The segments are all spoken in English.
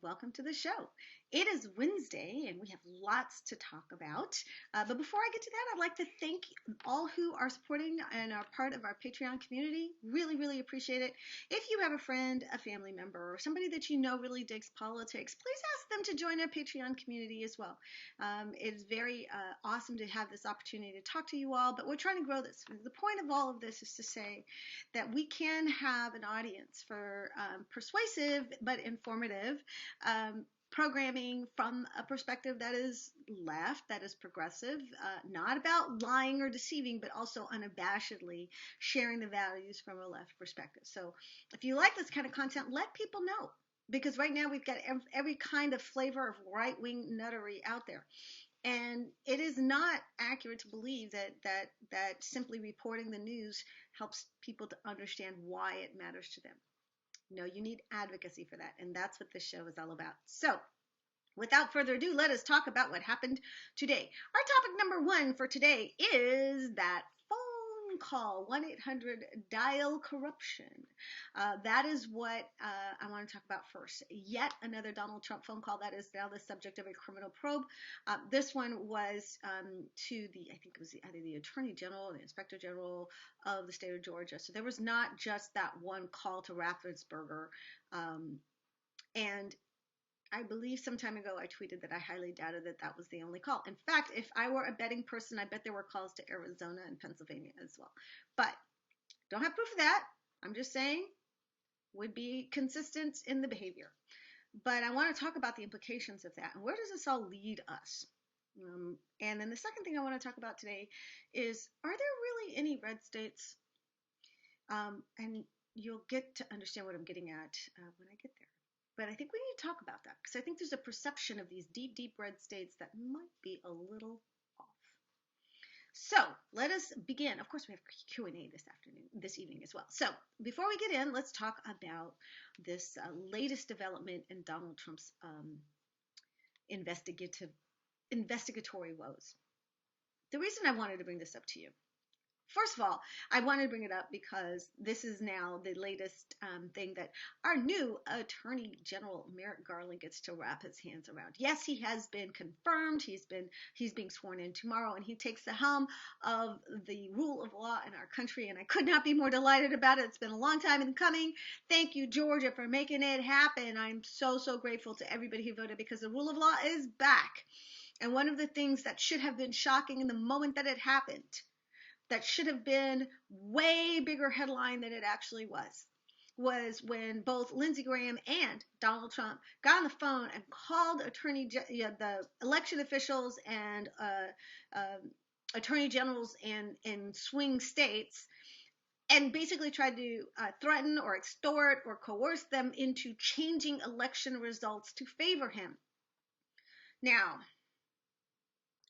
welcome to the show. It is Wednesday and we have lots to talk about. But before I get to that, I'd like to thank all who are supporting and are part of our Patreon community. Really, really appreciate it. If you have a friend, a family member, or somebody that you know really digs politics, please ask them to join our Patreon community as well. It's very awesome to have this opportunity to talk to you all, but we're trying to grow this. The point of all of this is to say that we can have an audience for persuasive but informative programming from a perspective that is left, that is progressive, not about lying or deceiving, but also unabashedly sharing the values from a left perspective. So if you like this kind of content, let people know. Because right now we've got every kind of flavor of right-wing nuttery out there. And it is not accurate to believe that simply reporting the news helps people to understand why it matters to them. No, you need advocacy for that, and that's what this show is all about. So, without further ado, let us talk about what happened today. Our topic number one for today is that phone call, 1-800-DIAL-CORRUPTION. That is what I want to talk about first. Yet another Donald Trump phone call that is now the subject of a criminal probe. This one was to I think it was either the Attorney General or the Inspector General of the state of Georgia. So there was not just that one call to Raffensperger. And I believe some time ago I tweeted that I highly doubted that was the only call. In fact, if I were a betting person, I bet there were calls to Arizona and Pennsylvania as well. But don't have proof of that. I'm just saying would be consistent in the behavior. But I want to talk about the implications of that and where does this all lead us? And then the second thing I want to talk about today is, are there really any red states? And you'll get to understand what I'm getting at when I get there. But I think we need to talk about that because I think there's a perception of these deep, deep red states that might be a little off. So let us begin. Of course, we have Q&A this evening as well. So before we get in, let's talk about this latest development in Donald Trump's investigatory woes. The reason I wanted to bring this up to you, first of all, I wanted to bring it up because this is now the latest thing that our new Attorney General Merrick Garland gets to wrap his hands around. Yes, he has been confirmed. He's being sworn in tomorrow, and he takes the helm of the rule of law in our country, and I could not be more delighted about it. It's been a long time in coming. Thank you, Georgia, for making it happen. I'm so, so grateful to everybody who voted because the rule of law is back. And one of the things that should have been shocking in the moment that it happened, that should have been way bigger headline than it actually was when both Lindsey Graham and Donald Trump got on the phone and called the election officials and attorney generals in swing states and basically tried to threaten or extort or coerce them into changing election results to favor him. Now,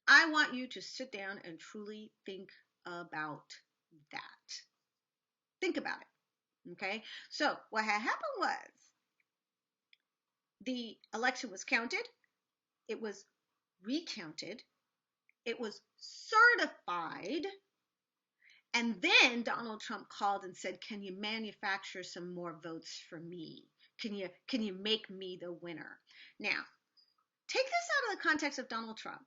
I want you to sit down and truly think about that. Think about it. Okay? So what had happened was the election was counted, it was recounted, it was certified, and then Donald Trump called and said, "Can you manufacture some more votes for me? Can you make me the winner?" Now, take this out of the context of Donald Trump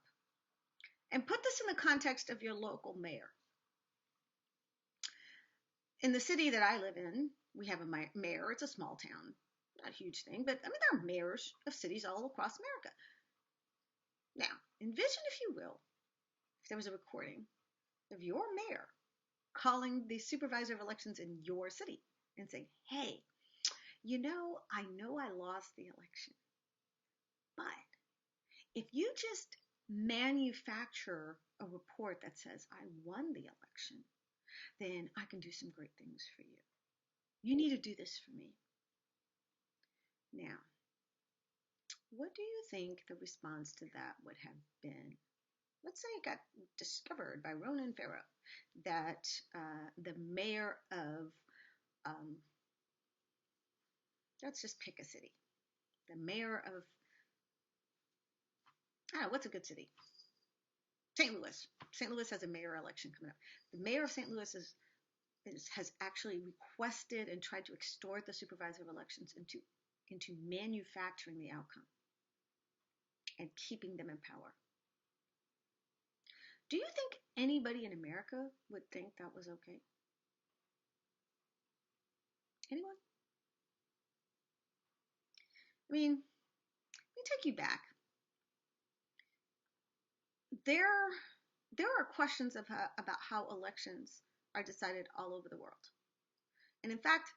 and put this in the context of your local mayor. In the city that I live in, we have a mayor. It's a small town, not a huge thing, but I mean, there are mayors of cities all across America. Now, envision, if you will, if there was a recording of your mayor calling the supervisor of elections in your city and saying, "Hey, I know I lost the election, but if you just manufacture a report that says I won the election, then I can do some great things for you. You need to do this for me." Now, what do you think the response to that would have been? Let's say it got discovered by Ronan Farrow that the mayor of, let's just pick a city. The mayor of, what's a good city? St. Louis. St. Louis has a mayor election coming up. The mayor of St. Louis has actually requested and tried to extort the supervisor of elections into into manufacturing the outcome and keeping them in power. Do you think anybody in America would think that was okay? Anyone? I mean, let me take you back. There are questions about how elections are decided all over the world. And in fact,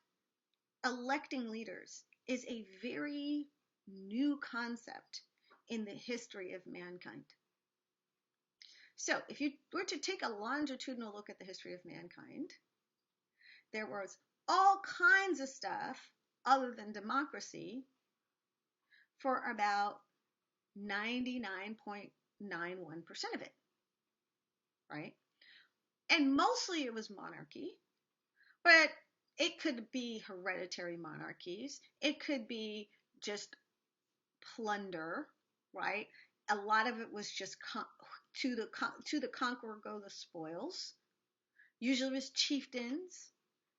electing leaders is a very new concept in the history of mankind. So if you were to take a longitudinal look at the history of mankind, there was all kinds of stuff other than democracy for about 99.91% of it, right? And mostly it was monarchy, but it could be hereditary monarchies. It could be just plunder, right? A lot of it was just to the conqueror go the spoils. Usually it was chieftains,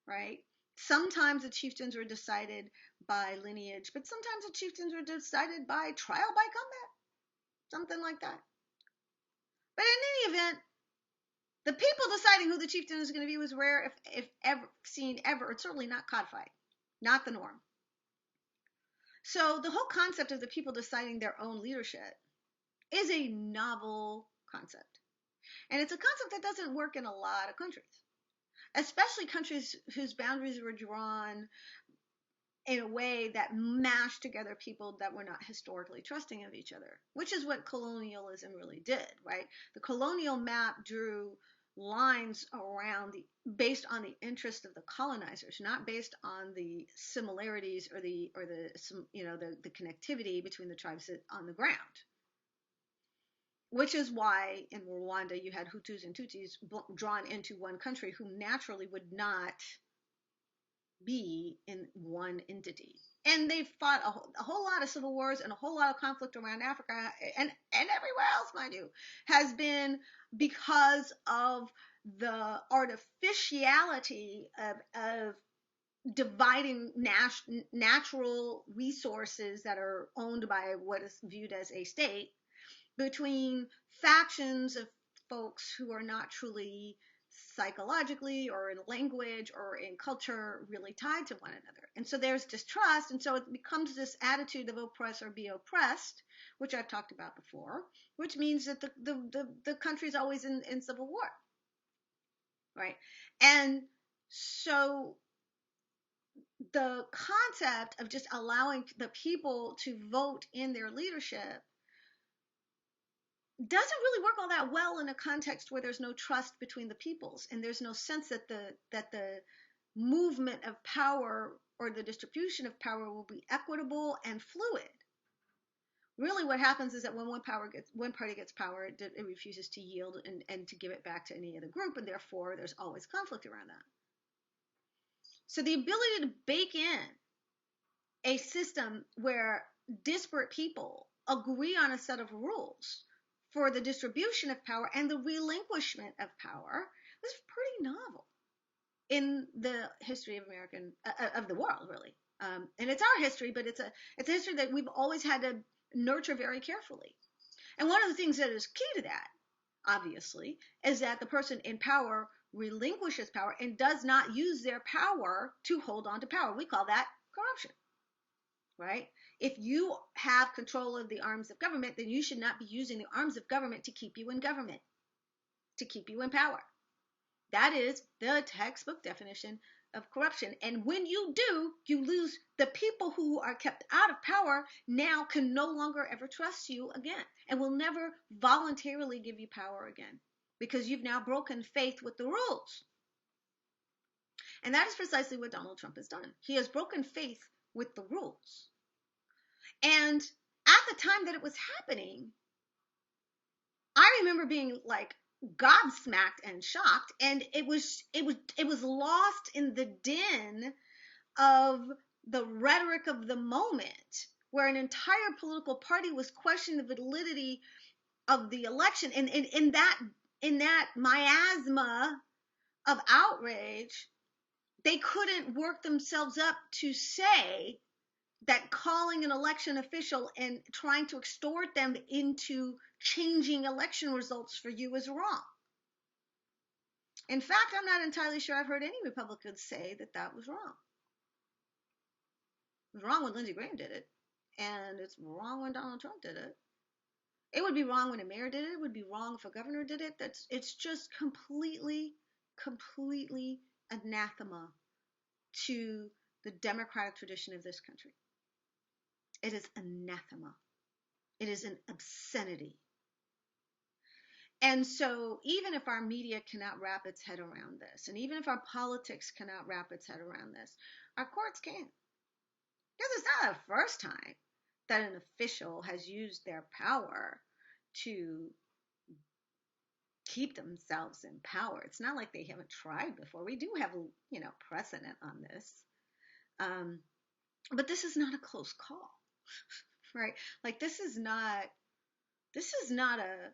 right? Sometimes the chieftains were decided by lineage, but sometimes the chieftains were decided by trial by combat, something like that. But in any event, the people deciding who the chieftain is going to be was rare, if ever seen ever. It's certainly not codified, not the norm. So the whole concept of the people deciding their own leadership is a novel concept. And it's a concept that doesn't work in a lot of countries, especially countries whose boundaries were drawn in a way that mashed together people that were not historically trusting of each other, which is what colonialism really did, right? The colonial map drew lines around based on the interest of the colonizers, not based on the similarities or the connectivity between the tribes on the ground. Which is why in Rwanda you had Hutus and Tutsis drawn into one country who naturally would not be in one entity. And they fought a whole lot of civil wars and a whole lot of conflict around Africa and everywhere else, mind you, has been because of the artificiality of dividing natural resources that are owned by what is viewed as a state between factions of folks who are not truly psychologically or in language or in culture really tied to one another. And so there's distrust, and so it becomes this attitude of oppress or be oppressed, which I've talked about before, which means that the country is always in civil war, right? And so the concept of just allowing the people to vote in their leadership doesn't really work all that well in a context where there's no trust between the peoples and there's no sense that the movement of power or the distribution of power will be equitable and fluid. Really what happens is that when one party gets power, it refuses to yield and to give it back to any other group, and therefore there's always conflict around that. So the ability to bake in a system where disparate people agree on a set of rules for the distribution of power and the relinquishment of power was pretty novel in the history of the world, really. And it's our history, but it's a history that we've always had to nurture very carefully. And one of the things that is key to that, obviously, is that the person in power relinquishes power and does not use their power to hold on to power. We call that corruption, right? If you have control of the arms of government, then you should not be using the arms of government to keep you in government, to keep you in power. That is the textbook definition of corruption. And when you do, you lose the people who are kept out of power now can no longer ever trust you again and will never voluntarily give you power again because you've now broken faith with the rules. And that is precisely what Donald Trump has done. He has broken faith with the rules. And at the time that it was happening, I remember being like gobsmacked and shocked, and it was lost in the din of the rhetoric of the moment, where an entire political party was questioning the validity of the election, and in that miasma of outrage, they couldn't work themselves up to say that calling an election official and trying to extort them into changing election results for you is wrong. In fact, I'm not entirely sure I've heard any Republicans say that that was wrong. It was wrong when Lindsey Graham did it, and it's wrong when Donald Trump did it. It would be wrong when a mayor did it. It would be wrong if a governor did it. It's just completely anathema to the democratic tradition of this country. It is anathema. It is an obscenity. And so even if our media cannot wrap its head around this, and even if our politics cannot wrap its head around this, our courts can. Because it's not the first time that an official has used their power to keep themselves in power. It's not like they haven't tried before. We do have, precedent on this. But this is not a close call, right? Like this is not a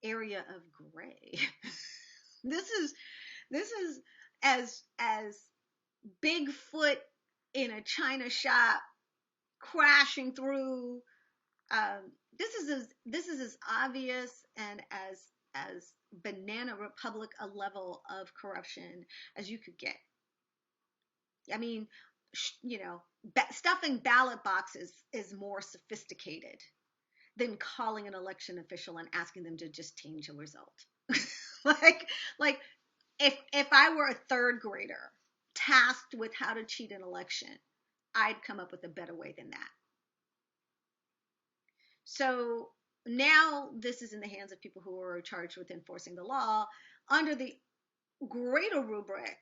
area of gray. This is as Bigfoot in a china shop crashing through. This is as obvious and as banana republic a level of corruption as you could get. I mean, stuffing ballot boxes is more sophisticated than calling an election official and asking them to just change a result. like if I were a third grader tasked with how to cheat an election, I'd come up with a better way than that. So now this is in the hands of people who are charged with enforcing the law under the greater rubric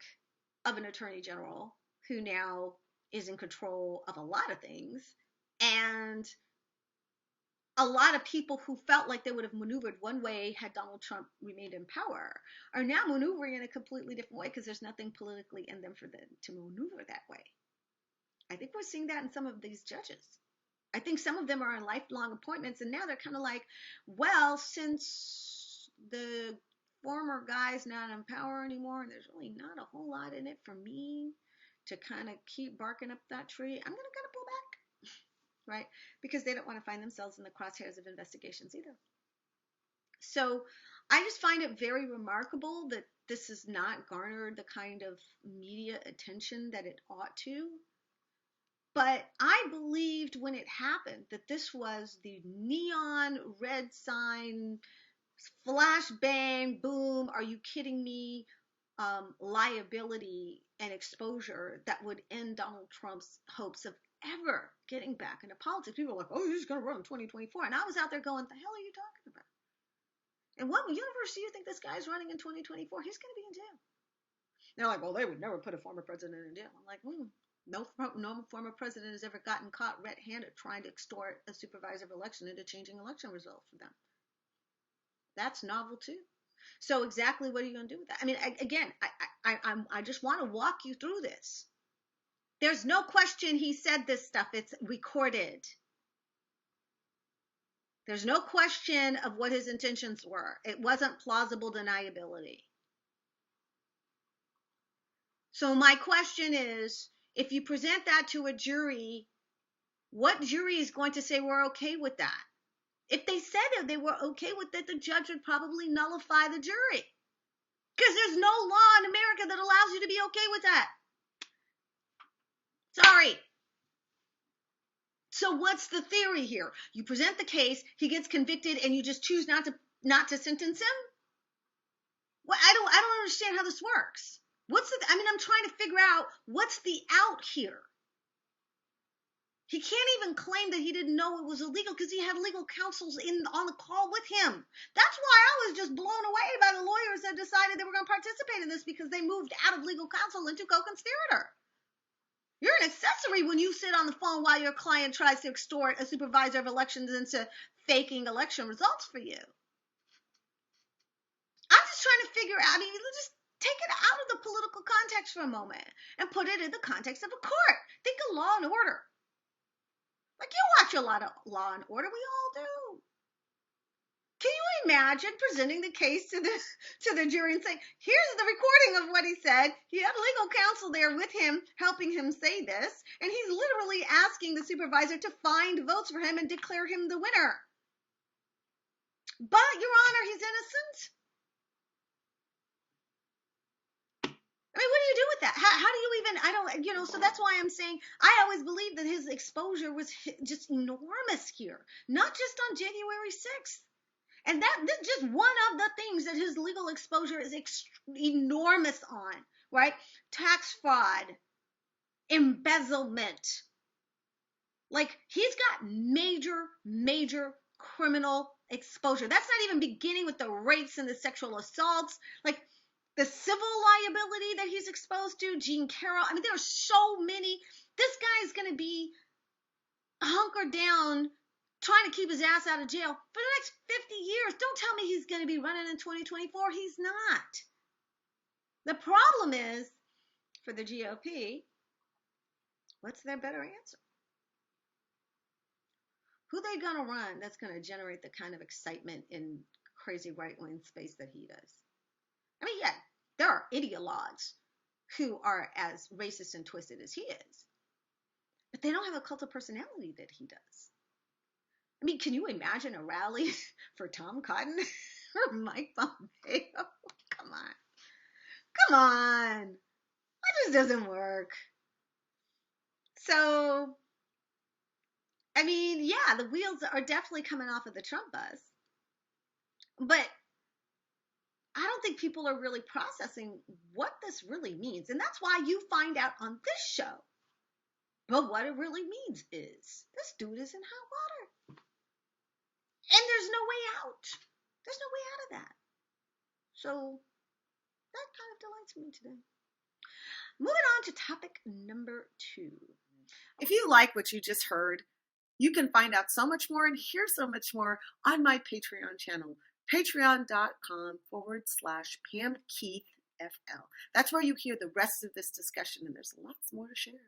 of an attorney general who now is in control of a lot of things, and a lot of people who felt like they would have maneuvered one way had Donald Trump remained in power are now maneuvering in a completely different way because there's nothing politically in them for them to maneuver that way. I think we're seeing that in some of these judges. I think some of them are on lifelong appointments, and now they're kind of like, well, since the former guy's not in power anymore, there's really not a whole lot in it for me to kind of keep barking up that tree. I'm going to kind of pull back, right? Because they don't want to find themselves in the crosshairs of investigations either. So I just find it very remarkable that this has not garnered the kind of media attention that it ought to. But I believed when it happened that this was the neon red sign, flash bang, boom, are you kidding me, liability and exposure that would end Donald Trump's hopes of ever getting back into politics. People were like, oh, he's going to run in 2024. And I was out there going, the hell are you talking about? In what universe do you think this guy's running in 2024? He's going to be in jail. They're like, well, they would never put a former president in jail. I'm like, no former president has ever gotten caught red-handed trying to extort a supervisor of election into changing election results for them. That's novel too. So exactly what are you going to do with that? I mean, I just want to walk you through this. There's no question he said this stuff. It's recorded. There's no question of what his intentions were. It wasn't plausible deniability. So my question is, if you present that to a jury, what jury is going to say we're okay with that? If they said that they were okay with it, the judge would probably nullify the jury. Because there's no law in America that allows you to be okay with that. Sorry. So what's the theory here? You present the case, he gets convicted, and you just choose not to sentence him? Well, I don't understand how this works. I'm trying to figure out what's the out here. He can't even claim that he didn't know it was illegal because he had legal counsels on the call with him. That's why I was just blown away by the lawyers that decided they were going to participate in this, because they moved out of legal counsel into co-conspirator. You're an accessory when you sit on the phone while your client tries to extort a supervisor of elections into faking election results for you. I'm just trying to figure out, just take it out of the political context for a moment and put it in the context of a court. Think of Law and Order. Like, you watch a lot of Law and Order. We all do. Can you imagine presenting the case to the jury and saying, here's the recording of what he said. He had legal counsel there with him, helping him say this, and he's literally asking the supervisor to find votes for him and declare him the winner. But, Your Honor, he's innocent. I mean, what do you do with that? How do you even, so that's why I'm saying I always believe that his exposure was just enormous here, not just on January 6th. And this is just one of the things that his legal exposure is enormous on, right? Tax fraud, embezzlement. Like, he's got major criminal exposure. That's not even beginning with the rapes and the sexual assaults. Like, the civil liability that he's exposed to, Jean Carroll. I mean, there are so many. This guy is going to be hunkered down trying to keep his ass out of jail for the next 50 years. Don't tell me he's going to be running in 2024. He's not. The problem is, for the GOP, what's their better answer? Who they going to run that's going to generate the kind of excitement in crazy right-wing space that he does? I mean, yeah, there are ideologues who are as racist and twisted as he is, but they don't have a cult of personality that he does. I mean, can you imagine a rally for Tom Cotton or Mike Pompeo? Come on. That just doesn't work. So, I mean, yeah, the wheels are definitely coming off of the Trump bus, but I don't think people are really processing what this really means. And that's why you find out on this show. But what it really means is this dude is in hot water. And there's no way out. There's no way out of that. So that kind of delights me today. Moving on to topic number 2. If you like what you just heard, you can find out so much more and hear so much more on my Patreon channel, patreon.com/PamKeithFL. That's where you hear the rest of this discussion, and there's lots more to share.